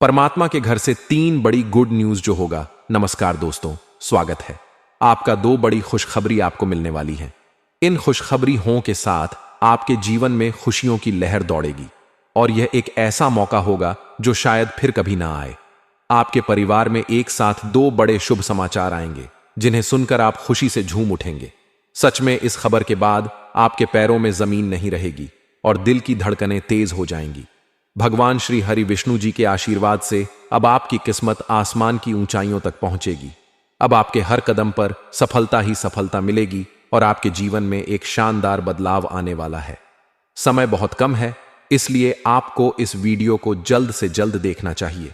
परमात्मा के घर से 3 बड़ी गुड न्यूज जो होगा। नमस्कार दोस्तों, स्वागत है आपका। 2 बड़ी खुशखबरी आपको मिलने वाली है। इन खुशखबरी हों के साथ आपके जीवन में खुशियों की लहर दौड़ेगी और यह एक ऐसा मौका होगा जो शायद फिर कभी ना आए। आपके परिवार में एक साथ 2 बड़े शुभ समाचार आएंगे जिन्हें सुनकर आप खुशी से झूम उठेंगे। सच में इस खबर के बाद आपके पैरों में जमीन नहीं रहेगी और दिल की धड़कनें तेज हो जाएंगी। भगवान श्री हरि विष्णु जी के आशीर्वाद से अब आपकी किस्मत आसमान की ऊंचाइयों तक पहुंचेगी। अब आपके हर कदम पर सफलता ही सफलता मिलेगी और आपके जीवन में एक शानदार बदलाव आने वाला है। समय बहुत कम है, इसलिए आपको इस वीडियो को जल्द से जल्द देखना चाहिए।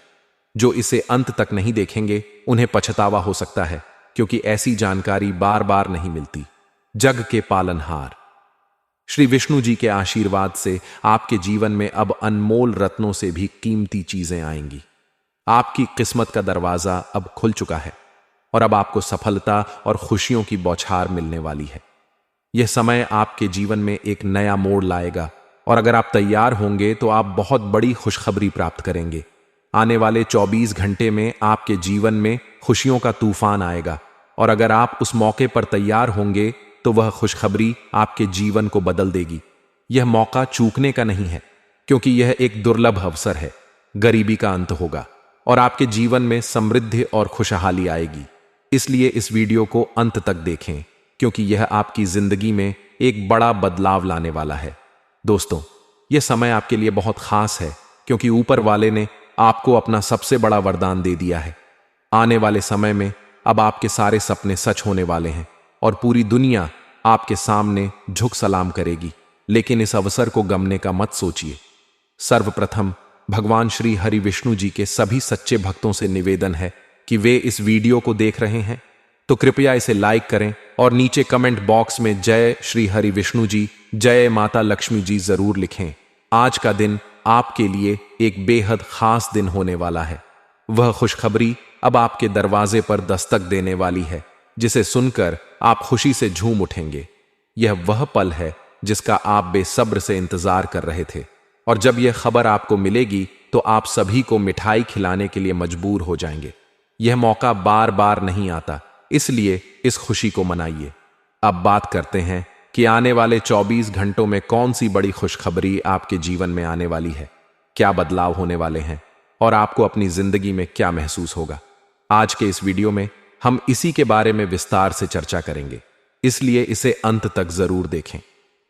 जो इसे अंत तक नहीं देखेंगे उन्हें पछतावा हो सकता है, क्योंकि ऐसी जानकारी बार बार नहीं मिलती। जग के पालनहार श्री विष्णु जी के आशीर्वाद से आपके जीवन में अब अनमोल रत्नों से भी कीमती चीजें आएंगी। आपकी किस्मत का दरवाजा अब खुल चुका है और अब आपको सफलता और खुशियों की बौछार मिलने वाली है। यह समय आपके जीवन में एक नया मोड़ लाएगा और अगर आप तैयार होंगे तो आप बहुत बड़ी खुशखबरी प्राप्त करेंगे। आने वाले 24 घंटे में आपके जीवन में खुशियों का तूफान आएगा और अगर आप उस मौके पर तैयार होंगे तो वह खुशखबरी आपके जीवन को बदल देगी। यह मौका चूकने का नहीं है, क्योंकि यह एक दुर्लभ अवसर है। गरीबी का अंत होगा और आपके जीवन में समृद्धि और खुशहाली आएगी। इसलिए इस वीडियो को अंत तक देखें, क्योंकि यह आपकी जिंदगी में एक बड़ा बदलाव लाने वाला है। दोस्तों, यह समय आपके लिए बहुत खास है, क्योंकि ऊपर वाले ने आपको अपना सबसे बड़ा वरदान दे दिया है। आने वाले समय में अब आपके सारे सपने सच होने वाले हैं और पूरी दुनिया आपके सामने झुक सलाम करेगी। लेकिन इस अवसर को गंवाने का मत सोचिए। सर्वप्रथम भगवान श्री हरि विष्णु जी के सभी सच्चे भक्तों से निवेदन है कि वे इस वीडियो को देख रहे हैं तो कृपया इसे लाइक करें और नीचे कमेंट बॉक्स में जय श्री हरि विष्णु जी, जय माता लक्ष्मी जी जरूर लिखें। आज का दिन आपके लिए एक बेहद खास दिन होने वाला है। वह खुशखबरी अब आपके दरवाजे पर दस्तक देने वाली है, जिसे सुनकर आप खुशी से झूम उठेंगे। यह वह पल है जिसका आप बेसब्र से इंतजार कर रहे थे और जब यह खबर आपको मिलेगी तो आप सभी को मिठाई खिलाने के लिए मजबूर हो जाएंगे। यह मौका बार बार नहीं आता, इसलिए इस खुशी को मनाइए। अब बात करते हैं कि आने वाले 24 घंटों में कौन सी बड़ी खुशखबरी आपके जीवन में आने वाली है, क्या बदलाव होने वाले हैं और आपको अपनी जिंदगी में क्या महसूस होगा। आज के इस वीडियो में हम इसी के बारे में विस्तार से चर्चा करेंगे, इसलिए इसे अंत तक जरूर देखें।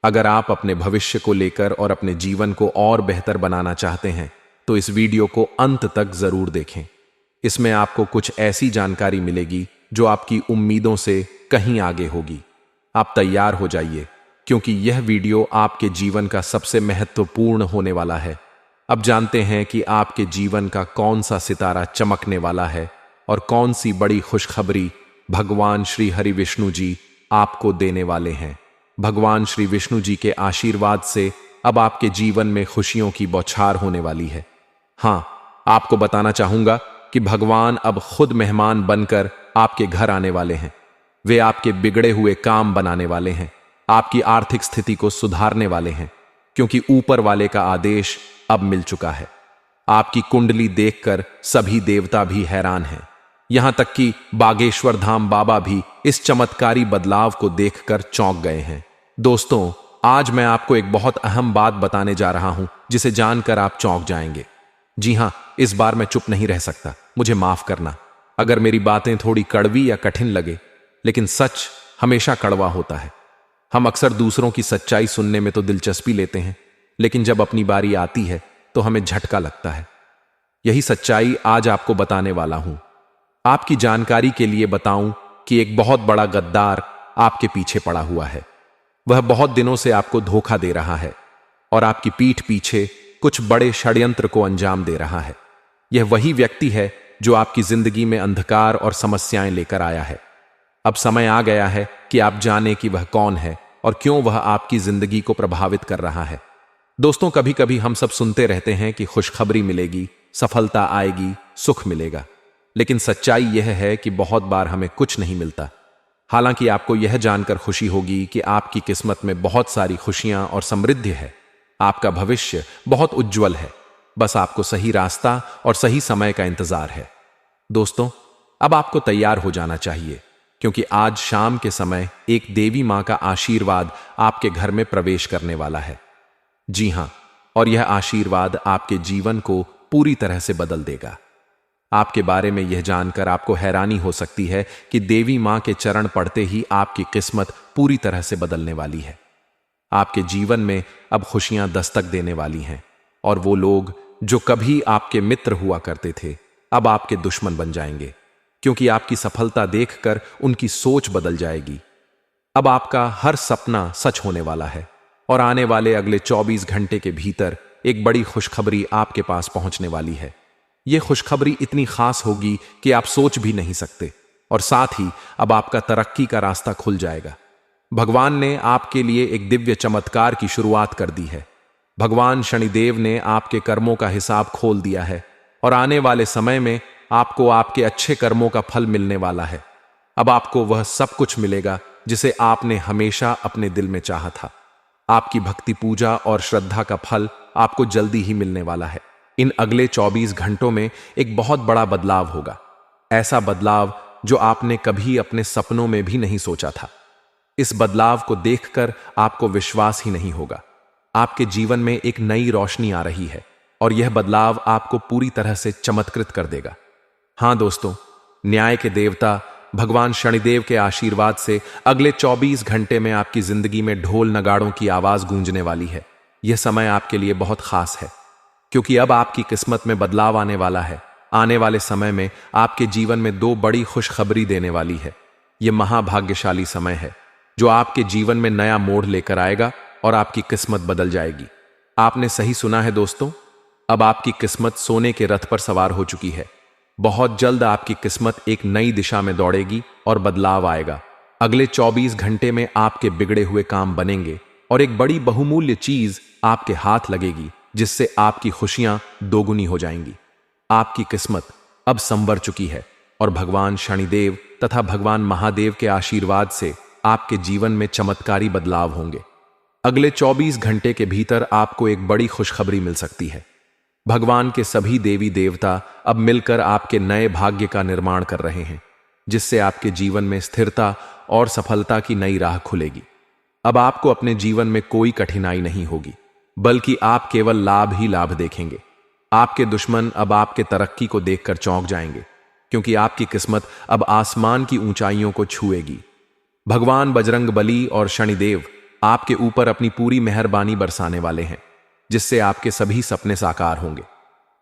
अगर आप अपने भविष्य को लेकर और अपने जीवन को और बेहतर बनाना चाहते हैं तो इस वीडियो को अंत तक जरूर देखें। इसमें आपको कुछ ऐसी जानकारी मिलेगी जो आपकी उम्मीदों से कहीं आगे होगी। आप तैयार हो जाइए, क्योंकि यह वीडियो आपके जीवन का सबसे महत्वपूर्ण होने वाला है। अब जानते हैं कि आपके जीवन का कौन सा सितारा चमकने वाला है और कौन सी बड़ी खुशखबरी भगवान श्री हरि विष्णु जी आपको देने वाले हैं। भगवान श्री विष्णु जी के आशीर्वाद से अब आपके जीवन में खुशियों की बौछार होने वाली है। हाँ, आपको बताना चाहूंगा कि भगवान अब खुद मेहमान बनकर आपके घर आने वाले हैं। वे आपके बिगड़े हुए काम बनाने वाले हैं, आपकी आर्थिक स्थिति को सुधारने वाले हैं, क्योंकि ऊपर वाले का आदेश अब मिल चुका है। आपकी कुंडली देखकर सभी देवता भी हैरान हैं। यहां तक कि बागेश्वर धाम बाबा भी इस चमत्कारी बदलाव को देखकर चौंक गए हैं। दोस्तों, आज मैं आपको एक बहुत अहम बात बताने जा रहा हूं, जिसे जानकर आप चौंक जाएंगे। जी हां, इस बार मैं चुप नहीं रह सकता। मुझे माफ करना अगर मेरी बातें थोड़ी कड़वी या कठिन लगे, लेकिन सच हमेशा कड़वा होता है। हम अक्सर दूसरों की सच्चाई सुनने में तो दिलचस्पी लेते हैं, लेकिन जब अपनी बारी आती है तो हमें झटका लगता है। यही सच्चाई आज आपको बताने वाला हूं। आपकी जानकारी के लिए बताऊं कि एक बहुत बड़ा गद्दार आपके पीछे पड़ा हुआ है। वह बहुत दिनों से आपको धोखा दे रहा है और आपकी पीठ पीछे कुछ बड़े षड्यंत्र को अंजाम दे रहा है। यह वही व्यक्ति है जो आपकी जिंदगी में अंधकार और समस्याएं लेकर आया है। अब समय आ गया है कि आप जाने कि वह कौन है और क्यों वह आपकी जिंदगी को प्रभावित कर रहा है। दोस्तों, कभी कभी हम सब सुनते रहते हैं कि खुशखबरी मिलेगी, सफलता आएगी, सुख मिलेगा, लेकिन सच्चाई यह है कि बहुत बार हमें कुछ नहीं मिलता। हालांकि आपको यह जानकर खुशी होगी कि आपकी किस्मत में बहुत सारी खुशियां और समृद्धि है। आपका भविष्य बहुत उज्जवल है। बस आपको सही रास्ता और सही समय का इंतजार है। दोस्तों, अब आपको तैयार हो जाना चाहिए, क्योंकि आज शाम के समय एक देवी मां का आशीर्वाद आपके घर में प्रवेश करने वाला है। जी हां, और यह आशीर्वाद आपके जीवन को पूरी तरह से बदल देगा। आपके बारे में यह जानकर आपको हैरानी हो सकती है कि देवी मां के चरण पड़ते ही आपकी किस्मत पूरी तरह से बदलने वाली है। आपके जीवन में अब खुशियां दस्तक देने वाली हैं, और वो लोग जो कभी आपके मित्र हुआ करते थे अब आपके दुश्मन बन जाएंगे, क्योंकि आपकी सफलता देखकर उनकी सोच बदल जाएगी। अब आपका हर सपना सच होने वाला है, और आने वाले अगले 24 घंटे के भीतर एक बड़ी खुशखबरी आपके पास पहुंचने वाली है। यह खुशखबरी इतनी खास होगी कि आप सोच भी नहीं सकते, और साथ ही अब आपका तरक्की का रास्ता खुल जाएगा। भगवान ने आपके लिए एक दिव्य चमत्कार की शुरुआत कर दी है। भगवान शनिदेव ने आपके कर्मों का हिसाब खोल दिया है, और आने वाले समय में आपको आपके अच्छे कर्मों का फल मिलने वाला है। अब आपको वह सब कुछ मिलेगा जिसे आपने हमेशा अपने दिल में चाहा था। आपकी भक्ति, पूजा और श्रद्धा का फल आपको जल्दी ही मिलने वाला है। इन अगले 24 घंटों में एक बहुत बड़ा बदलाव होगा, ऐसा बदलाव जो आपने कभी अपने सपनों में भी नहीं सोचा था। इस बदलाव को देखकर आपको विश्वास ही नहीं होगा। आपके जीवन में एक नई रोशनी आ रही है, और यह बदलाव आपको पूरी तरह से चमत्कृत कर देगा। हां दोस्तों, न्याय के देवता भगवान शनिदेव के आशीर्वाद से अगले 24 घंटे में आपकी जिंदगी में ढोल नगाड़ों की आवाज गूंजने वाली है। यह समय आपके लिए बहुत खास है, क्योंकि अब आपकी किस्मत में बदलाव आने वाला है। आने वाले समय में आपके जीवन में 2 बड़ी खुशखबरी देने वाली है। यह महाभाग्यशाली समय है जो आपके जीवन में नया मोड़ लेकर आएगा और आपकी किस्मत बदल जाएगी। आपने सही सुना है दोस्तों, अब आपकी किस्मत सोने के रथ पर सवार हो चुकी है। बहुत जल्द आपकी किस्मत एक नई दिशा में दौड़ेगी और बदलाव आएगा। अगले 24 घंटे में आपके बिगड़े हुए काम बनेंगे, और एक बड़ी बहुमूल्य चीज आपके हाथ लगेगी, जिससे आपकी खुशियां दोगुनी हो जाएंगी। आपकी किस्मत अब संवर चुकी है, और भगवान शनिदेव तथा भगवान महादेव के आशीर्वाद से आपके जीवन में चमत्कारी बदलाव होंगे। अगले 24 घंटे के भीतर आपको एक बड़ी खुशखबरी मिल सकती है। भगवान के सभी देवी देवता अब मिलकर आपके नए भाग्य का निर्माण कर रहे हैं, जिससे आपके जीवन में स्थिरता और सफलता की नई राह खुलेगी। अब आपको अपने जीवन में कोई कठिनाई नहीं होगी, बल्कि आप केवल लाभ ही लाभ देखेंगे। आपके दुश्मन अब आपके तरक्की को देखकर चौंक जाएंगे, क्योंकि आपकी किस्मत अब आसमान की ऊंचाइयों को छुएगी। भगवान बजरंगबली और शनिदेव आपके ऊपर अपनी पूरी मेहरबानी बरसाने वाले हैं, जिससे आपके सभी सपने साकार होंगे।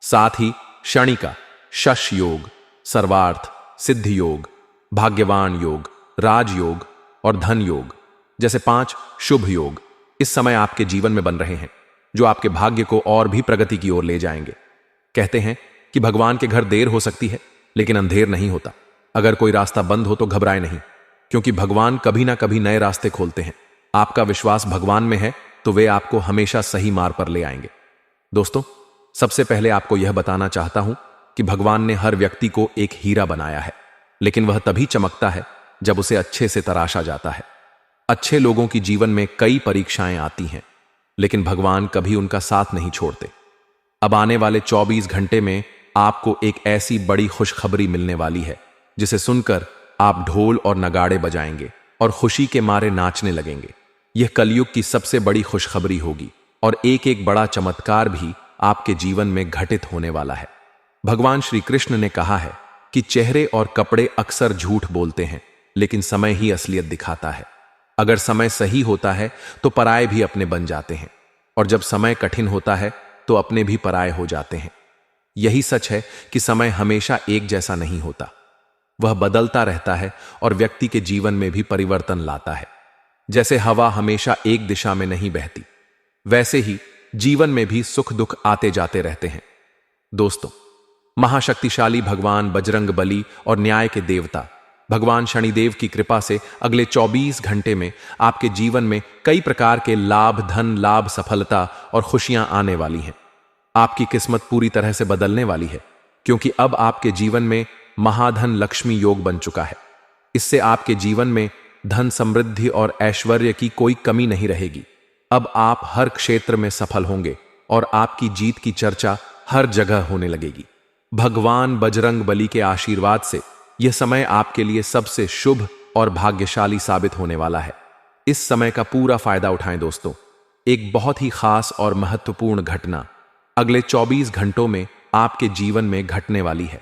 साथ ही शनि का शश योग, सर्वार्थ, सिद्धि योग, भाग्यवान योग, राजयोग और धन योग जैसे 5 शुभ योग इस समय आपके जीवन में बन रहे हैं, जो आपके भाग्य को और भी प्रगति की ओर ले जाएंगे। कहते हैं कि भगवान के घर देर हो सकती है, लेकिन अंधेर नहीं होता। अगर कोई रास्ता बंद हो तो घबराए नहीं, क्योंकि भगवान कभी ना कभी नए रास्ते खोलते हैं। आपका विश्वास भगवान में है तो वे आपको हमेशा सही मार्ग पर ले आएंगे। दोस्तों, सबसे पहले आपको यह बताना चाहता हूं कि भगवान ने हर व्यक्ति को एक हीरा बनाया है, लेकिन वह तभी चमकता है जब उसे अच्छे से तराशा जाता है। अच्छे लोगों की जीवन में कई परीक्षाएं आती हैं, लेकिन भगवान कभी उनका साथ नहीं छोड़ते। अब आने वाले 24 घंटे में आपको एक ऐसी बड़ी खुशखबरी मिलने वाली है, जिसे सुनकर आप ढोल और नगाड़े बजाएंगे और खुशी के मारे नाचने लगेंगे। यह कलयुग की सबसे बड़ी खुशखबरी होगी, और एक एक बड़ा चमत्कार भी आपके जीवन में घटित होने वाला है। भगवान श्री कृष्ण ने कहा है कि चेहरे और कपड़े अक्सर झूठ बोलते हैं, लेकिन समय ही असलियत दिखाता है। अगर समय सही होता है तो पराये भी अपने बन जाते हैं, और जब समय कठिन होता है तो अपने भी पराये हो जाते हैं। यही सच है कि समय हमेशा एक जैसा नहीं होता, वह बदलता रहता है और व्यक्ति के जीवन में भी परिवर्तन लाता है। जैसे हवा हमेशा एक दिशा में नहीं बहती, वैसे ही जीवन में भी सुख दुख आते जाते रहते हैं। दोस्तों, महाशक्तिशाली भगवान बजरंगबली और न्याय के देवता भगवान शनिदेव की कृपा से अगले 24 घंटे में आपके जीवन में कई प्रकार के लाभ, धन लाभ, सफलता और खुशियां आने वाली हैं। आपकी किस्मत पूरी तरह से बदलने वाली है, क्योंकि अब आपके जीवन में महाधन लक्ष्मी योग बन चुका है। इससे आपके जीवन में धन, समृद्धि और ऐश्वर्य की कोई कमी नहीं रहेगी। अब आप हर क्षेत्र में सफल होंगे और आपकी जीत की चर्चा हर जगह होने लगेगी। भगवान बजरंग बली के आशीर्वाद से यह समय आपके लिए सबसे शुभ और भाग्यशाली साबित होने वाला है। इस समय का पूरा फायदा उठाएं दोस्तों। एक बहुत ही खास और महत्वपूर्ण घटना अगले 24 घंटों में आपके जीवन में घटने वाली है।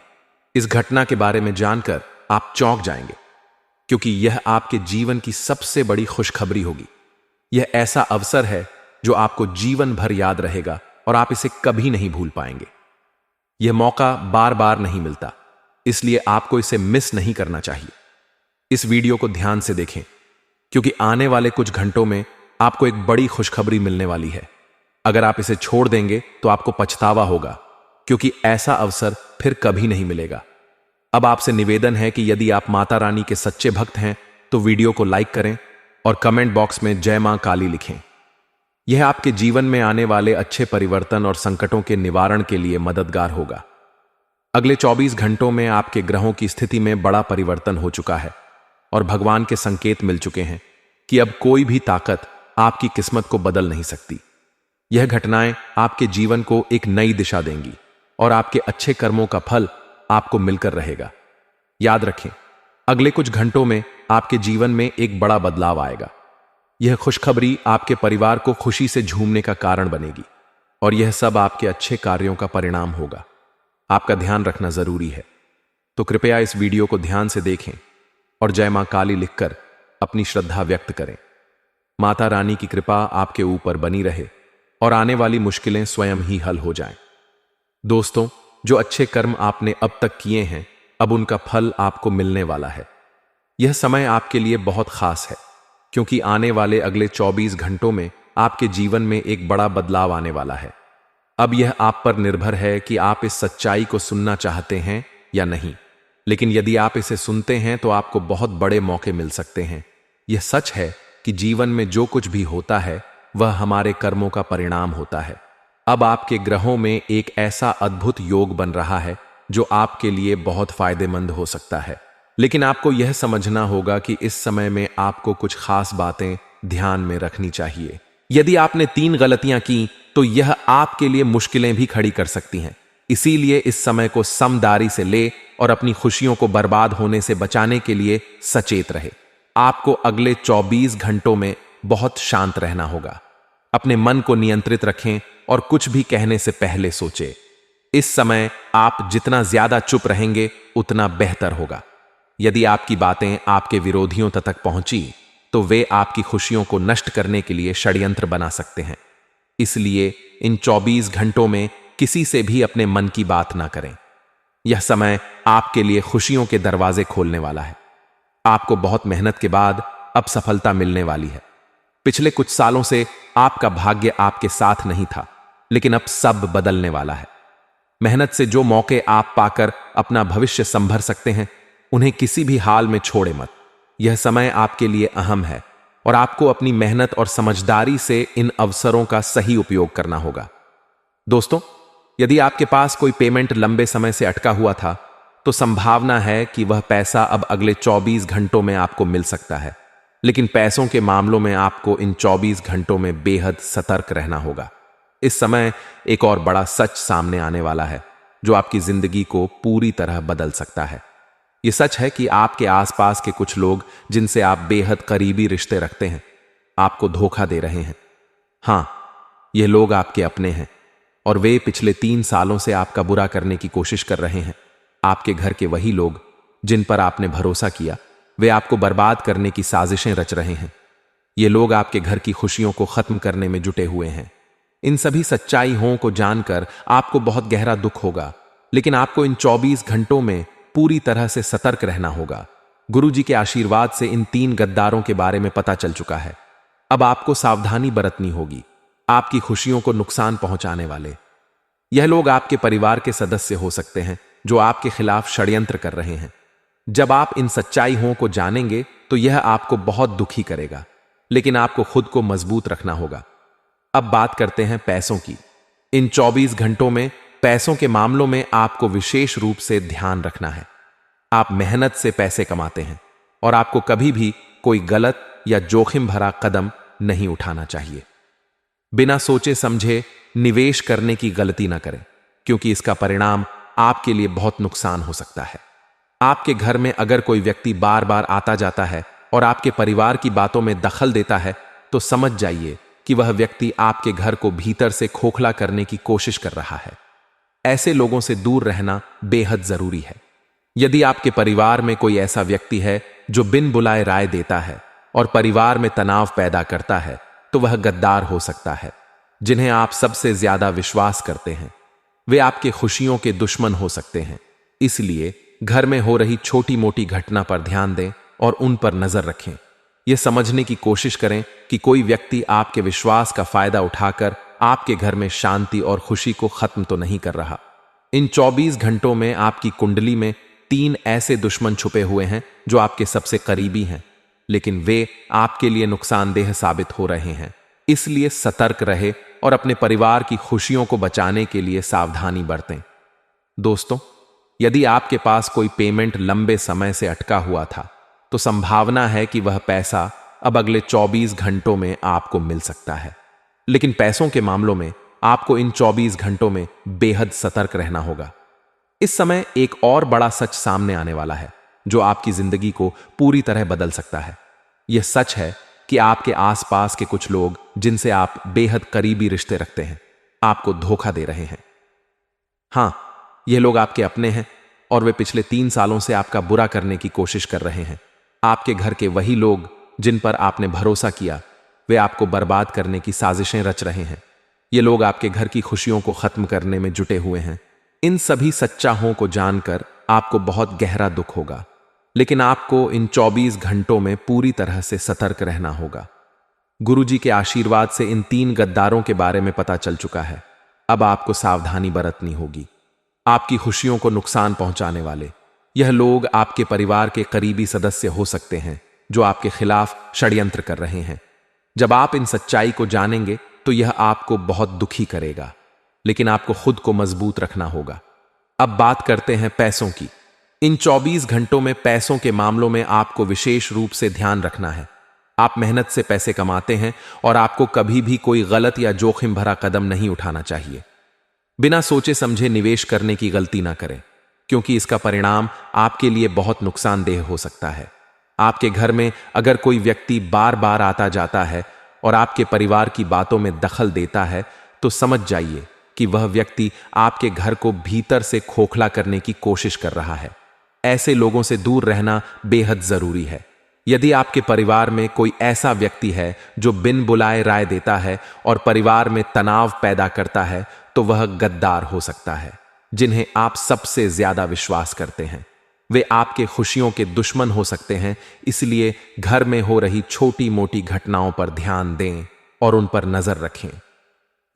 इस घटना के बारे में जानकर आप चौंक जाएंगे, क्योंकि यह आपके जीवन की सबसे बड़ी खुशखबरी होगी। यह ऐसा अवसर है जो आपको जीवन भर याद रहेगा और आप इसे कभी नहीं भूल पाएंगे। यह मौका बार बार नहीं मिलता, इसलिए आपको इसे मिस नहीं करना चाहिए। इस वीडियो को ध्यान से देखें, क्योंकि आने वाले कुछ घंटों में आपको एक बड़ी खुशखबरी मिलने वाली है। अगर आप इसे छोड़ देंगे तो आपको पछतावा होगा, क्योंकि ऐसा अवसर फिर कभी नहीं मिलेगा। अब आपसे निवेदन है कि यदि आप माता रानी के सच्चे भक्त हैं तो वीडियो को लाइक करें और कमेंट बॉक्स में जय मां काली लिखें। यह आपके जीवन में आने वाले अच्छे परिवर्तन और संकटों के निवारण के लिए मददगार होगा। अगले 24 घंटों में आपके ग्रहों की स्थिति में बड़ा परिवर्तन हो चुका है और भगवान के संकेत मिल चुके हैं कि अब कोई भी ताकत आपकी किस्मत को बदल नहीं सकती। यह घटनाएं आपके जीवन को एक नई दिशा देंगी और आपके अच्छे कर्मों का फल आपको मिलकर रहेगा। याद रखें, अगले कुछ घंटों में आपके जीवन में एक बड़ा बदलाव आएगा। यह खुशखबरी आपके परिवार को खुशी से झूमने का कारण बनेगी और यह सब आपके अच्छे कार्यों का परिणाम होगा। आपका ध्यान रखना जरूरी है, तो कृपया इस वीडियो को ध्यान से देखें और जय मां काली लिखकर अपनी श्रद्धा व्यक्त करें। माता रानी की कृपा आपके ऊपर बनी रहे और आने वाली मुश्किलें स्वयं ही हल हो जाएं। दोस्तों, जो अच्छे कर्म आपने अब तक किए हैं, अब उनका फल आपको मिलने वाला है। यह समय आपके लिए बहुत खास है, क्योंकि आने वाले अगले 24 घंटों में आपके जीवन में एक बड़ा बदलाव आने वाला है। अब यह आप पर निर्भर है कि आप इस सच्चाई को सुनना चाहते हैं या नहीं, लेकिन यदि आप इसे सुनते हैं तो आपको बहुत बड़े मौके मिल सकते हैं। यह सच है कि जीवन में जो कुछ भी होता है वह हमारे कर्मों का परिणाम होता है। अब आपके ग्रहों में एक ऐसा अद्भुत योग बन रहा है जो आपके लिए बहुत फायदेमंद हो सकता है, लेकिन आपको यह समझना होगा कि इस समय में आपको कुछ खास बातें ध्यान में रखनी चाहिए। यदि आपने 3 गलतियां की तो यह आपके लिए मुश्किलें भी खड़ी कर सकती हैं। इसीलिए इस समय को समझदारी से ले और अपनी खुशियों को बर्बाद होने से बचाने के लिए सचेत रहे। आपको अगले 24 घंटों में बहुत शांत रहना होगा। अपने मन को नियंत्रित रखें और कुछ भी कहने से पहले सोचें। इस समय आप जितना ज्यादा चुप रहेंगे उतना बेहतर होगा। यदि आपकी बातें आपके विरोधियों तक पहुंची तो वे आपकी खुशियों को नष्ट करने के लिए षड्यंत्र बना सकते हैं। इसलिए इन 24 घंटों में किसी से भी अपने मन की बात ना करें। यह समय आपके लिए खुशियों के दरवाजे खोलने वाला है। आपको बहुत मेहनत के बाद अब सफलता मिलने वाली है। पिछले कुछ सालों से आपका भाग्य आपके साथ नहीं था, लेकिन अब सब बदलने वाला है। मेहनत से जो मौके आप पाकर अपना भविष्य संभर सकते हैं, उन्हें किसी भी हाल में छोड़े मत। यह समय आपके लिए अहम है और आपको अपनी मेहनत और समझदारी से इन अवसरों का सही उपयोग करना होगा। दोस्तों, यदि आपके पास कोई पेमेंट लंबे समय से अटका हुआ था तो संभावना है कि वह पैसा अब अगले 24 घंटों में आपको मिल सकता है, लेकिन पैसों के मामलों में आपको इन 24 घंटों में बेहद सतर्क रहना होगा। इस समय एक और बड़ा सच सामने आने वाला है जो आपकी जिंदगी को पूरी तरह बदल सकता है। यह सच है कि आपके आसपास के कुछ लोग जिनसे आप बेहद करीबी रिश्ते रखते हैं, आपको धोखा दे रहे हैं। हां, यह लोग आपके अपने हैं और वे पिछले 3 सालों से आपका बुरा करने की कोशिश कर रहे हैं। आपके घर के वही लोग जिन पर आपने भरोसा किया, वे आपको बर्बाद करने की साजिशें रच रहे हैं। ये लोग आपके घर की खुशियों को खत्म करने में जुटे हुए हैं। इन सभी सच्चाइयों को जानकर आपको बहुत गहरा दुख होगा, लेकिन आपको इन 24 घंटों में पूरी तरह से सतर्क रहना होगा। गुरुजी के आशीर्वाद से इन 3 गद्दारों के बारे में पता चल चुका है। अब आपको सावधानी बरतनी होगी। आपकी खुशियों को नुकसान पहुंचाने वाले यह लोग आपके परिवार के सदस्य हो सकते हैं जो आपके खिलाफ षड्यंत्र कर रहे हैं। जब आप इन सच्चाइयों को जानेंगे तो यह आपको बहुत दुखी करेगा, लेकिन आपको खुद को मजबूत रखना होगा। अब बात करते हैं पैसों की। इन 24 घंटों में पैसों के मामलों में आपको विशेष रूप से ध्यान रखना है। आप मेहनत से पैसे कमाते हैं और आपको कभी भी कोई गलत या जोखिम भरा कदम नहीं उठाना चाहिए। बिना सोचे समझे निवेश करने की गलती ना करें, क्योंकि इसका परिणाम आपके लिए बहुत नुकसान हो सकता है। आपके घर में अगर कोई व्यक्ति बार बार आता जाता है और आपके परिवार की बातों में दखल देता है, तो समझ जाइए कि वह व्यक्ति आपके घर को भीतर से खोखला करने की कोशिश कर रहा है। ऐसे लोगों से दूर रहना बेहद जरूरी है। यदि आपके परिवार में कोई ऐसा व्यक्ति है जो बिन बुलाए राय देता है और परिवार में तनाव पैदा करता है, तो वह गद्दार हो सकता है। जिन्हें आप सबसे ज्यादा विश्वास करते हैं, वे आपके खुशियों के दुश्मन हो सकते हैं। इसलिए घर में हो रही छोटी मोटी घटना पर ध्यान दें और उन पर नजर रखें। यह समझने की कोशिश करें कि कोई व्यक्ति आपके विश्वास का फायदा उठाकर आपके घर में शांति और खुशी को खत्म तो नहीं कर रहा। इन 24 घंटों में आपकी कुंडली में 3 ऐसे दुश्मन छुपे हुए हैं जो आपके सबसे करीबी हैं, लेकिन वे आपके लिए नुकसानदेह साबित हो रहे हैं। इसलिए सतर्क रहे और अपने परिवार की खुशियों को बचाने के लिए सावधानी बरतें। दोस्तों, यदि आपके पास कोई पेमेंट लंबे समय से अटका हुआ था, तो संभावना है कि वह पैसा अब अगले 24 घंटों में आपको मिल सकता है। लेकिन पैसों के मामलों में आपको इन 24 घंटों में बेहद सतर्क रहना होगा। इस समय एक और बड़ा सच सामने आने वाला है जो आपकी जिंदगी को पूरी तरह बदल सकता है। यह सच है कि आपके आसपास के कुछ लोग जिनसे आप बेहद करीबी रिश्ते रखते हैं, आपको धोखा दे रहे हैं। हां, ये लोग आपके अपने हैं और वे पिछले 3 सालों से आपका बुरा करने की कोशिश कर रहे हैं। आपके घर के वही लोग जिन पर आपने भरोसा किया, वे आपको बर्बाद करने की साजिशें रच रहे हैं। ये लोग आपके घर की खुशियों को खत्म करने में जुटे हुए हैं। इन सभी सच्चाइयों को जानकर आपको बहुत गहरा दुख होगा, लेकिन आपको इन 24 घंटों में पूरी तरह से सतर्क रहना होगा। गुरुजी के आशीर्वाद से इन 3 गद्दारों के बारे में पता चल चुका है। अब आपको सावधानी बरतनी होगी। आपकी खुशियों को नुकसान पहुंचाने वाले यह लोग आपके परिवार के करीबी सदस्य हो सकते हैं जो आपके खिलाफ षड्यंत्र कर रहे हैं। जब आप इन सच्चाई को जानेंगे तो यह आपको बहुत दुखी करेगा, लेकिन आपको खुद को मजबूत रखना होगा। अब बात करते हैं पैसों की। इन 24 घंटों में पैसों के मामलों में आपको विशेष रूप से ध्यान रखना है। आप मेहनत से पैसे कमाते हैं और आपको कभी भी कोई गलत या जोखिम भरा कदम नहीं उठाना चाहिए। बिना सोचे समझे निवेश करने की गलती ना करें, क्योंकि इसका परिणाम आपके लिए बहुत नुकसानदेह हो सकता है। आपके घर में अगर कोई व्यक्ति बार बार आता जाता है और आपके परिवार की बातों में दखल देता है, तो समझ जाइए कि वह व्यक्ति आपके घर को भीतर से खोखला करने की कोशिश कर रहा है। ऐसे लोगों से दूर रहना बेहद जरूरी है। यदि आपके परिवार में कोई ऐसा व्यक्ति है जो बिन बुलाए राय देता है और परिवार में तनाव पैदा करता है, तो वह गद्दार हो सकता है। जिन्हें आप सबसे ज्यादा विश्वास करते हैं, वे आपके खुशियों के दुश्मन हो सकते हैं। इसलिए घर में हो रही छोटी मोटी घटनाओं पर ध्यान दें और उन पर नजर रखें।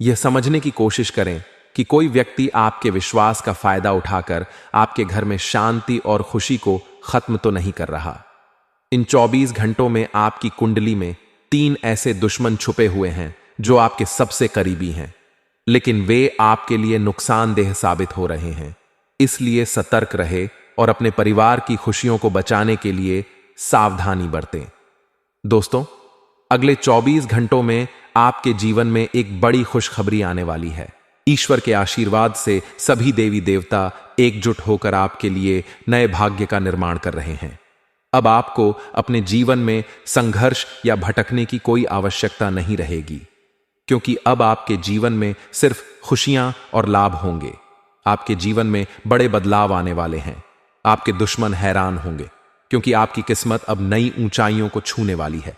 यह समझने की कोशिश करें कि कोई व्यक्ति आपके विश्वास का फायदा उठाकर आपके घर में शांति और खुशी को खत्म तो नहीं कर रहा। इन 24 घंटों में आपकी कुंडली में 3 ऐसे दुश्मन छुपे हुए हैं जो आपके सबसे करीबी हैं, लेकिन वे आपके लिए नुकसानदेह साबित हो रहे हैं। इसलिए सतर्क रहे और अपने परिवार की खुशियों को बचाने के लिए सावधानी बरतें। दोस्तों, अगले 24 घंटों में आपके जीवन में एक बड़ी खुशखबरी आने वाली है। ईश्वर के आशीर्वाद से सभी देवी देवता एकजुट होकर आपके लिए नए भाग्य का निर्माण कर रहे हैं। अब आपको अपने जीवन में संघर्ष या भटकने की कोई आवश्यकता नहीं रहेगी, क्योंकि अब आपके जीवन में सिर्फ खुशियां और लाभ होंगे। आपके जीवन में बड़े बदलाव आने वाले हैं। आपके दुश्मन हैरान होंगे, क्योंकि आपकी किस्मत अब नई ऊंचाइयों को छूने वाली है।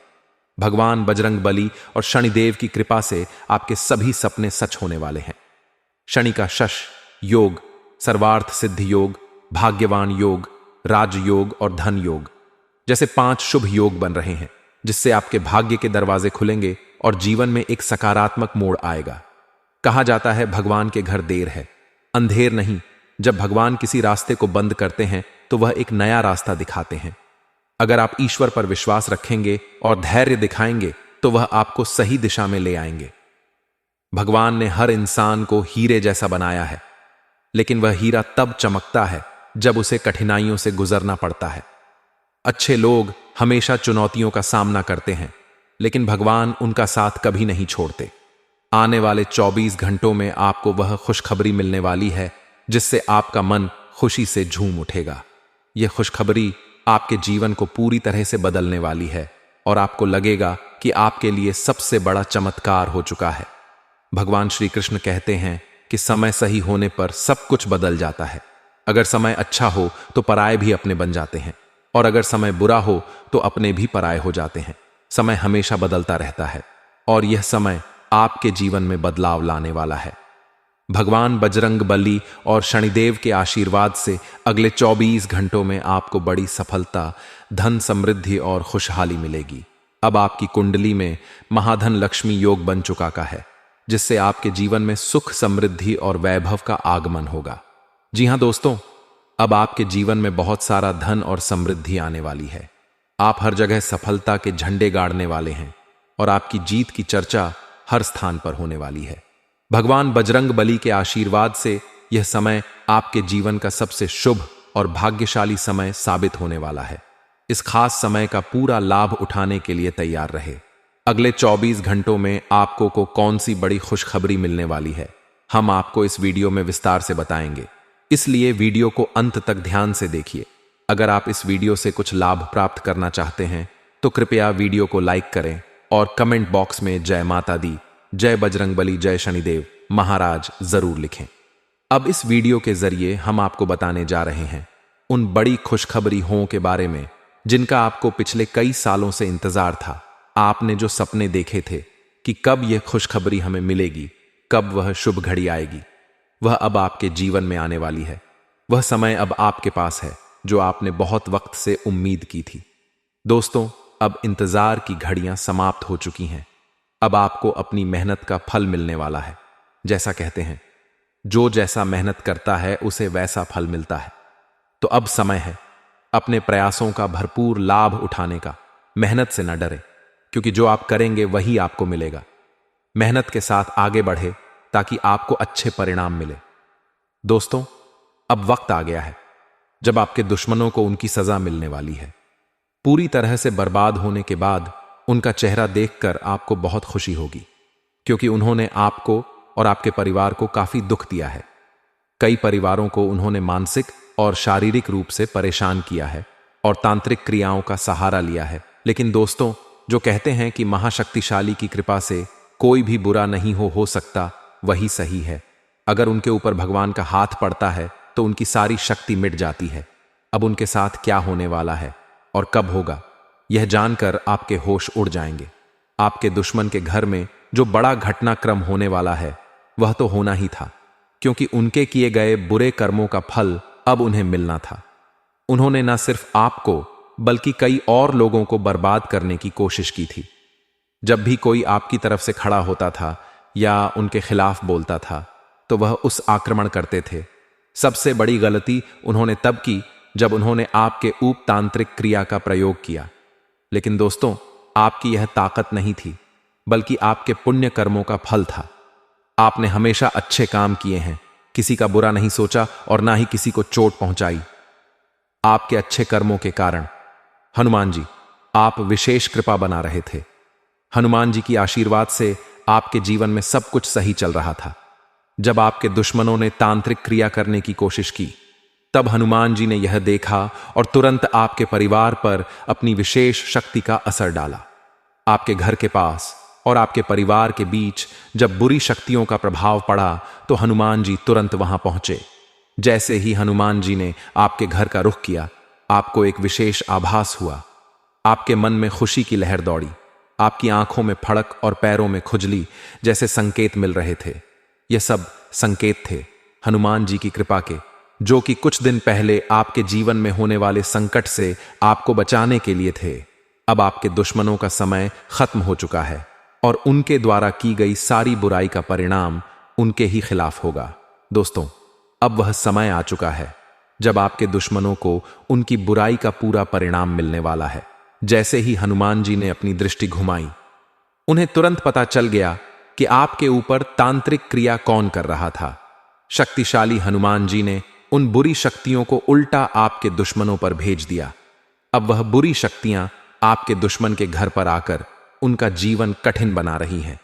भगवान बजरंगबली और शनिदेव की कृपा से आपके सभी सपने सच होने वाले हैं। शनि का शश योग, सर्वार्थ सिद्धि योग, भाग्यवान योग, राजयोग और धन योग जैसे 5 शुभ योग बन रहे हैं, जिससे आपके भाग्य के दरवाजे खुलेंगे और जीवन में एक सकारात्मक मोड़ आएगा। कहा जाता है भगवान के घर देर है, अंधेर नहीं। जब भगवान किसी रास्ते को बंद करते हैं तो वह एक नया रास्ता दिखाते हैं। अगर आप ईश्वर पर विश्वास रखेंगे और धैर्य दिखाएंगे तो वह आपको सही दिशा में ले आएंगे। भगवान ने हर इंसान को हीरे जैसा बनाया है, लेकिन वह हीरा तब चमकता है जब उसे कठिनाइयों से गुजरना पड़ता है। अच्छे लोग हमेशा चुनौतियों का सामना करते हैं, लेकिन भगवान उनका साथ कभी नहीं छोड़ते। आने वाले 24 घंटों में आपको वह खुशखबरी मिलने वाली है जिससे आपका मन खुशी से झूम उठेगा। यह खुशखबरी आपके जीवन को पूरी तरह से बदलने वाली है और आपको लगेगा कि आपके लिए सबसे बड़ा चमत्कार हो चुका है। भगवान श्री कृष्ण कहते हैं कि समय सही होने पर सब कुछ बदल जाता है। अगर समय अच्छा हो तो पराये भी अपने बन जाते हैं, और अगर समय बुरा हो तो अपने भी पराये हो जाते हैं। समय हमेशा बदलता रहता है और यह समय आपके जीवन में बदलाव लाने वाला है। भगवान बजरंग बली और शनिदेव के आशीर्वाद से अगले 24 घंटों में आपको बड़ी सफलता, धन, समृद्धि और खुशहाली मिलेगी। अब आपकी कुंडली में महाधन लक्ष्मी योग बन चुका है, जिससे आपके जीवन में सुख, समृद्धि और वैभव का आगमन होगा। जी हां दोस्तों, अब आपके जीवन में बहुत सारा धन और समृद्धि आने वाली है। आप हर जगह सफलता के झंडे गाड़ने वाले हैं और आपकी जीत की चर्चा हर स्थान पर होने वाली है। भगवान बजरंग बली के आशीर्वाद से यह समय आपके जीवन का सबसे शुभ और भाग्यशाली समय साबित होने वाला है। इस खास समय का पूरा लाभ उठाने के लिए तैयार रहे। अगले 24 घंटों में आपको को कौन सी बड़ी खुशखबरी मिलने वाली है, हम आपको इस वीडियो में विस्तार से बताएंगे, इसलिए वीडियो को अंत तक ध्यान से देखिए। अगर आप इस वीडियो से कुछ लाभ प्राप्त करना चाहते हैं तो कृपया वीडियो को लाइक करें और कमेंट बॉक्स में जय माता दी, जय बजरंगबली, जय शनिदेव महाराज जरूर लिखें। अब इस वीडियो के जरिए हम आपको बताने जा रहे हैं उन बड़ी खुशखबरी हों के बारे में जिनका आपको पिछले कई सालों से इंतजार था। आपने जो सपने देखे थे कि कब यह खुशखबरी हमें मिलेगी, कब वह शुभ घड़ी आएगी, वह अब आपके जीवन में आने वाली है। वह समय अब आपके पास है जो आपने बहुत वक्त से उम्मीद की थी। दोस्तों, अब इंतजार की घड़ियां समाप्त हो चुकी हैं। अब आपको अपनी मेहनत का फल मिलने वाला है। जैसा कहते हैं, जो जैसा मेहनत करता है उसे वैसा फल मिलता है। तो अब समय है अपने प्रयासों का भरपूर लाभ उठाने का। मेहनत से न डरे, क्योंकि जो आप करेंगे वही आपको मिलेगा। मेहनत के साथ आगे बढ़े ताकि आपको अच्छे परिणाम मिले। दोस्तों, अब वक्त आ गया है जब आपके दुश्मनों को उनकी सजा मिलने वाली है। पूरी तरह से बर्बाद होने के बाद उनका चेहरा देखकर आपको बहुत खुशी होगी, क्योंकि उन्होंने आपको और आपके परिवार को काफी दुख दिया है। कई परिवारों को उन्होंने मानसिक और शारीरिक रूप से परेशान किया है और तांत्रिक क्रियाओं का सहारा लिया है। लेकिन दोस्तों, जो कहते हैं कि महाशक्तिशाली की कृपा से कोई भी बुरा नहीं हो सकता, वही सही है। अगर उनके ऊपर भगवान का हाथ पड़ता है तो उनकी सारी शक्ति मिट जाती है। अब उनके साथ क्या होने वाला है और कब होगा, यह जानकर आपके होश उड़ जाएंगे। आपके दुश्मन के घर में जो बड़ा घटनाक्रम होने वाला है वह तो होना ही था, क्योंकि उनके किए गए बुरे कर्मों का फल अब उन्हें मिलना था। उन्होंने न सिर्फ आपको बल्कि कई और लोगों को बर्बाद करने की कोशिश की थी। जब भी कोई आपकी तरफ से खड़ा होता था या उनके खिलाफ बोलता था तो वह उस आक्रमण करते थे। सबसे बड़ी गलती उन्होंने तब की जब उन्होंने आपके ऊप तांत्रिक क्रिया का प्रयोग किया। लेकिन दोस्तों, आपकी यह ताकत नहीं थी, बल्कि आपके पुण्य कर्मों का फल था। आपने हमेशा अच्छे काम किए हैं, किसी का बुरा नहीं सोचा और ना ही किसी को चोट पहुंचाई। आपके अच्छे कर्मों के कारण हनुमान जी आप विशेष कृपा बना रहे थे। हनुमान जी की आशीर्वाद से आपके जीवन में सब कुछ सही चल रहा था। जब आपके दुश्मनों ने तांत्रिक क्रिया करने की कोशिश की, तब हनुमान जी ने यह देखा और तुरंत आपके परिवार पर अपनी विशेष शक्ति का असर डाला। आपके घर के पास और आपके परिवार के बीच जब बुरी शक्तियों का प्रभाव पड़ा तो हनुमान जी तुरंत वहां पहुंचे। जैसे ही हनुमान जी ने आपके घर का रुख किया, आपको एक विशेष आभास हुआ। आपके मन में खुशी की लहर दौड़ी, आपकी आंखों में फड़क और पैरों में खुजली जैसे संकेत मिल रहे थे। यह सब संकेत थे हनुमान जी की कृपा के, जो कि कुछ दिन पहले आपके जीवन में होने वाले संकट से आपको बचाने के लिए थे। अब आपके दुश्मनों का समय खत्म हो चुका है और उनके द्वारा की गई सारी बुराई का परिणाम उनके ही खिलाफ होगा। दोस्तों, अब वह समय आ चुका है जब आपके दुश्मनों को उनकी बुराई का पूरा परिणाम मिलने वाला है। जैसे ही हनुमान जी ने अपनी दृष्टि घुमाई, उन्हें तुरंत पता चल गया कि आपके ऊपर तांत्रिक क्रिया कौन कर रहा था। शक्तिशाली हनुमान जी ने उन बुरी शक्तियों को उल्टा आपके दुश्मनों पर भेज दिया। अब वह बुरी शक्तियां आपके दुश्मन के घर पर आकर उनका जीवन कठिन बना रही हैं।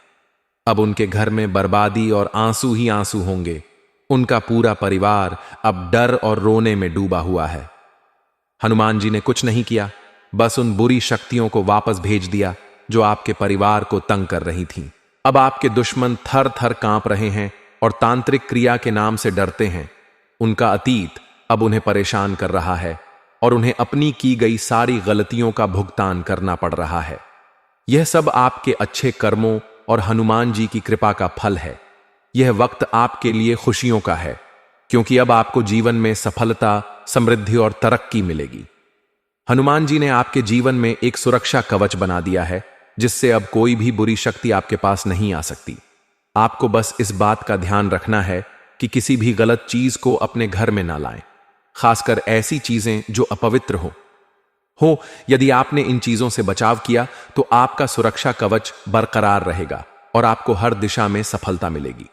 अब उनके घर में बर्बादी और आंसू ही आंसू होंगे। उनका पूरा परिवार अब डर और रोने में डूबा हुआ है। हनुमान जी ने कुछ नहीं किया, बस उन बुरी शक्तियों को वापस भेज दिया जो आपके परिवार को तंग कर रही थीं। अब आपके दुश्मन थर थर कांप रहे हैं और तांत्रिक क्रिया के नाम से डरते हैं। उनका अतीत अब उन्हें परेशान कर रहा है और उन्हें अपनी की गई सारी गलतियों का भुगतान करना पड़ रहा है। यह सब आपके अच्छे कर्मों और हनुमान जी की कृपा का फल है। यह वक्त आपके लिए खुशियों का है, क्योंकि अब आपको जीवन में सफलता, समृद्धि और तरक्की मिलेगी। हनुमान जी ने आपके जीवन में एक सुरक्षा कवच बना दिया है, जिससे अब कोई भी बुरी शक्ति आपके पास नहीं आ सकती। आपको बस इस बात का ध्यान रखना है कि किसी भी गलत चीज को अपने घर में ना लाएं, खासकर ऐसी चीजें जो अपवित्र हो। यदि आपने इन चीजों से बचाव किया तो आपका सुरक्षा कवच बरकरार रहेगा और आपको हर दिशा में सफलता मिलेगी।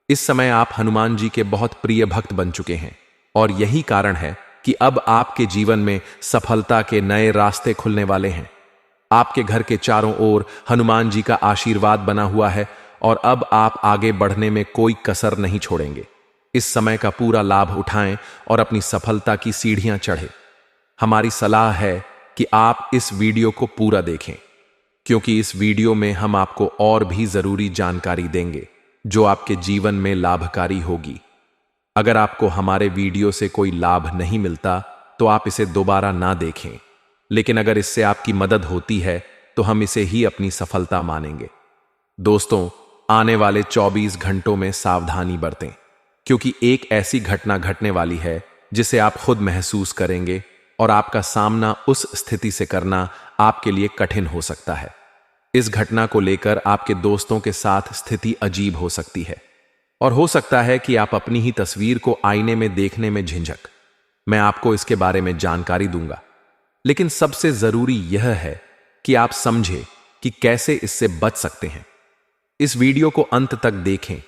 इस समय आप हनुमान जी के बहुत प्रिय भक्त बन चुके हैं और यही कारण है कि अब आपके जीवन में सफलता के नए रास्ते खुलने वाले हैं। आपके घर के चारों ओर हनुमान जी का आशीर्वाद बना हुआ है और अब आप आगे बढ़ने में कोई कसर नहीं छोड़ेंगे। इस समय का पूरा लाभ उठाएं और अपनी सफलता की सीढ़ियां चढ़ें। हमारी सलाह है कि आप इस वीडियो को पूरा देखें, क्योंकि इस वीडियो में हम आपको और भी जरूरी जानकारी देंगे जो आपके जीवन में लाभकारी होगी। अगर आपको हमारे वीडियो से कोई लाभ नहीं मिलता तो आप इसे दोबारा ना देखें, लेकिन अगर इससे आपकी मदद होती है तो हम इसे ही अपनी सफलता मानेंगे। दोस्तों, आने वाले 24 घंटों में सावधानी बरतें, क्योंकि एक ऐसी घटना घटने वाली है जिसे आप खुद महसूस करेंगे और आपका सामना उस स्थिति से करना आपके लिए कठिन हो सकता है। इस घटना को लेकर आपके दोस्तों के साथ स्थिति अजीब हो सकती है और हो सकता है कि आप अपनी ही तस्वीर को आईने में देखने में झिझक। मैं आपको इसके बारे में जानकारी दूंगा, लेकिन सबसे जरूरी यह है कि आप समझें कि कैसे इससे बच सकते हैं। इस वीडियो को अंत तक देखें,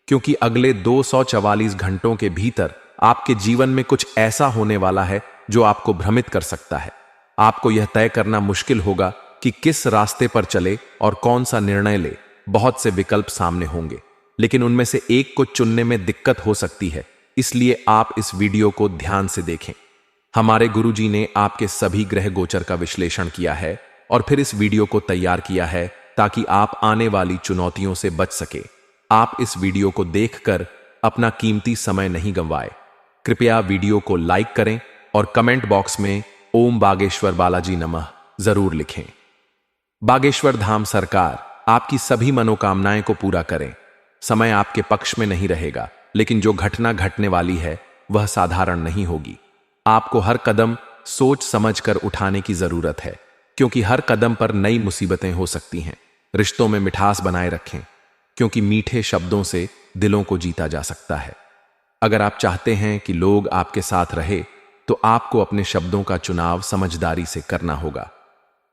क्योंकि अगले 244 घंटों के भीतर आपके जीवन में कुछ ऐसा होने वाला है जो आपको भ्रमित कर सकता है। आपको यह तय करना मुश्किल होगा कि किस रास्ते पर चले और कौन सा निर्णय ले। बहुत से विकल्प सामने होंगे, लेकिन उनमें से एक को चुनने में दिक्कत हो सकती है, इसलिए आप इस वीडियो को ध्यान से देखें। हमारे गुरुजी ने आपके सभी ग्रह गोचर का विश्लेषण किया है और फिर इस वीडियो को तैयार किया है ताकि आप आने वाली चुनौतियों से बच सके। आप इस वीडियो को देखकर अपना कीमती समय नहीं गंवाएं। कृपया वीडियो को लाइक करें और कमेंट बॉक्स में ओम बागेश्वर बालाजी नमः जरूर लिखें। बागेश्वर धाम सरकार आपकी सभी मनोकामनाएं को पूरा करें। समय आपके पक्ष में नहीं रहेगा, लेकिन जो घटना घटने वाली है वह साधारण नहीं होगी। आपको हर कदम सोच समझकर उठाने की जरूरत है, क्योंकि हर कदम पर नई मुसीबतें हो सकती हैं। रिश्तों में मिठास बनाए रखें, क्योंकि मीठे शब्दों से दिलों को जीता जा सकता है। अगर आप चाहते हैं कि लोग आपके साथ रहे तो आपको अपने शब्दों का चुनाव समझदारी से करना होगा।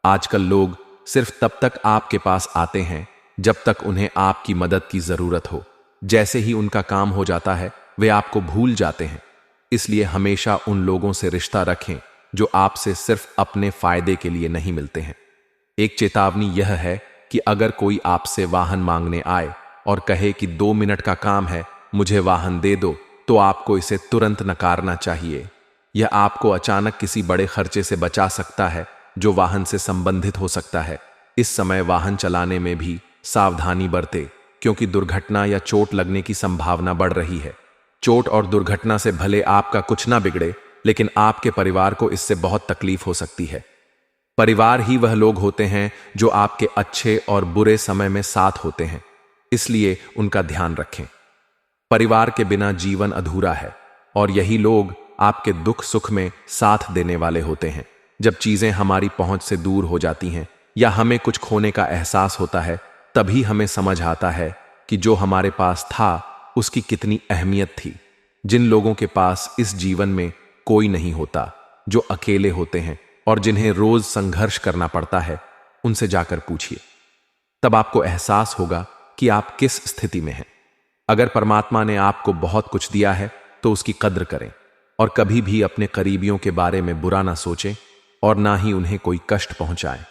आजकल लोग सिर्फ तब तक आपके पास आते हैं जब तक उन्हें आपकी मदद की जरूरत हो। जैसे ही उनका काम हो जाता है वे आपको भूल जाते हैं। इसलिए हमेशा उन लोगों से रिश्ता रखें जो आपसे सिर्फ अपने फायदे के लिए नहीं मिलते हैं। एक चेतावनी यह है कि अगर कोई आपसे वाहन मांगने आए और कहे कि 2 मिनट का काम है, मुझे वाहन दे दो, तो आपको इसे तुरंत नकारना चाहिए। यह आपको अचानक किसी बड़े खर्चे से बचा सकता है जो वाहन से संबंधित हो सकता है। इस समय वाहन चलाने में भी सावधानी बरतें, क्योंकि दुर्घटना या चोट लगने की संभावना बढ़ रही है। चोट और दुर्घटना से भले आपका कुछ ना बिगड़े, लेकिन आपके परिवार को इससे बहुत तकलीफ हो सकती है। परिवार ही वह लोग होते हैं जो आपके अच्छे और बुरे समय में साथ होते हैं, इसलिए उनका ध्यान रखें। परिवार के बिना जीवन अधूरा है और यही लोग आपके दुख सुख में साथ देने वाले होते हैं। जब चीजें हमारी पहुंच से दूर हो जाती हैं या हमें कुछ खोने का एहसास होता है, तभी हमें समझ आता है कि जो हमारे पास था उसकी कितनी अहमियत थी। जिन लोगों के पास इस जीवन में कोई नहीं होता, जो अकेले होते हैं और जिन्हें रोज संघर्ष करना पड़ता है, उनसे जाकर पूछिए। तब आपको एहसास होगा कि आप किस स्थिति में हैं। अगर परमात्मा ने आपको बहुत कुछ दिया है तो उसकी कद्र करें और कभी भी अपने करीबियों के बारे में बुरा ना सोचें और ना ही उन्हें कोई कष्ट पहुंचाएं।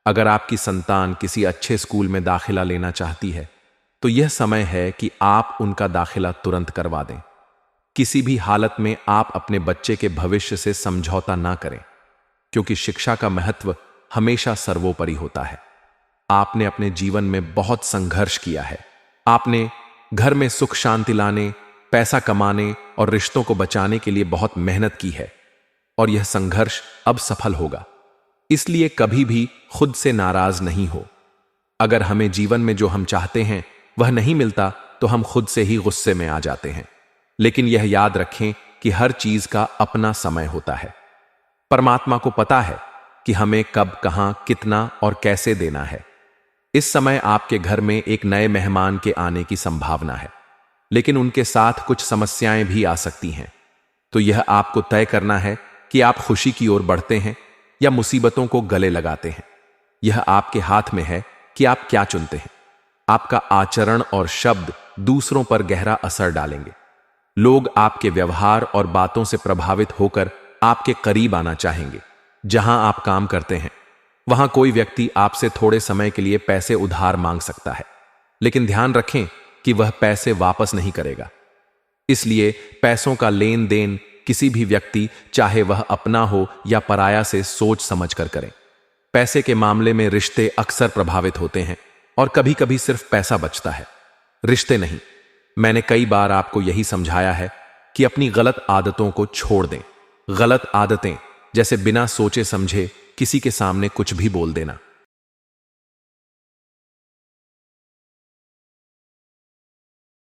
अगर आपकी संतान किसी अच्छे स्कूल में दाखिला लेना चाहती है तो यह समय है कि आप उनका दाखिला तुरंत करवा दें। किसी भी हालत में आप अपने बच्चे के भविष्य से समझौता ना करें, क्योंकि शिक्षा का महत्व हमेशा सर्वोपरि होता है। आपने अपने जीवन में बहुत संघर्ष किया है। आपने घर में सुख शांति लाने, पैसा कमाने और रिश्तों को बचाने के लिए बहुत मेहनत की है, और यह संघर्ष अब सफल होगा। इसलिए कभी भी खुद से नाराज नहीं हो। अगर हमें जीवन में जो हम चाहते हैं वह नहीं मिलता तो हम खुद से ही गुस्से में आ जाते हैं। लेकिन यह याद रखें कि हर चीज का अपना समय होता है। परमात्मा को पता है कि हमें कब, कहां, कितना और कैसे देना है। इस समय आपके घर में एक नए मेहमान के आने की संभावना है, लेकिन उनके साथ कुछ समस्याएं भी आ सकती हैं। तो यह आपको तय करना है कि आप खुशी की ओर बढ़ते हैं या मुसीबतों को गले लगाते हैं। यह आपके हाथ में है कि आप क्या चुनते हैं। आपका आचरण और शब्द दूसरों पर गहरा असर डालेंगे। लोग आपके व्यवहार और बातों से प्रभावित होकर आपके करीब आना चाहेंगे। जहां आप काम करते हैं वहां कोई व्यक्ति आपसे थोड़े समय के लिए पैसे उधार मांग सकता है, लेकिन ध्यान रखें कि वह पैसे वापस नहीं करेगा। इसलिए पैसों का लेन देन किसी भी व्यक्ति, चाहे वह अपना हो या पराया, से सोच समझ कर करें। पैसे के मामले में रिश्ते अक्सर प्रभावित होते हैं और कभी कभी सिर्फ पैसा बचता है, रिश्ते नहीं। मैंने कई बार आपको यही समझाया है कि अपनी गलत आदतों को छोड़ दें। गलत आदतें जैसे बिना सोचे समझे किसी के सामने कुछ भी बोल देना,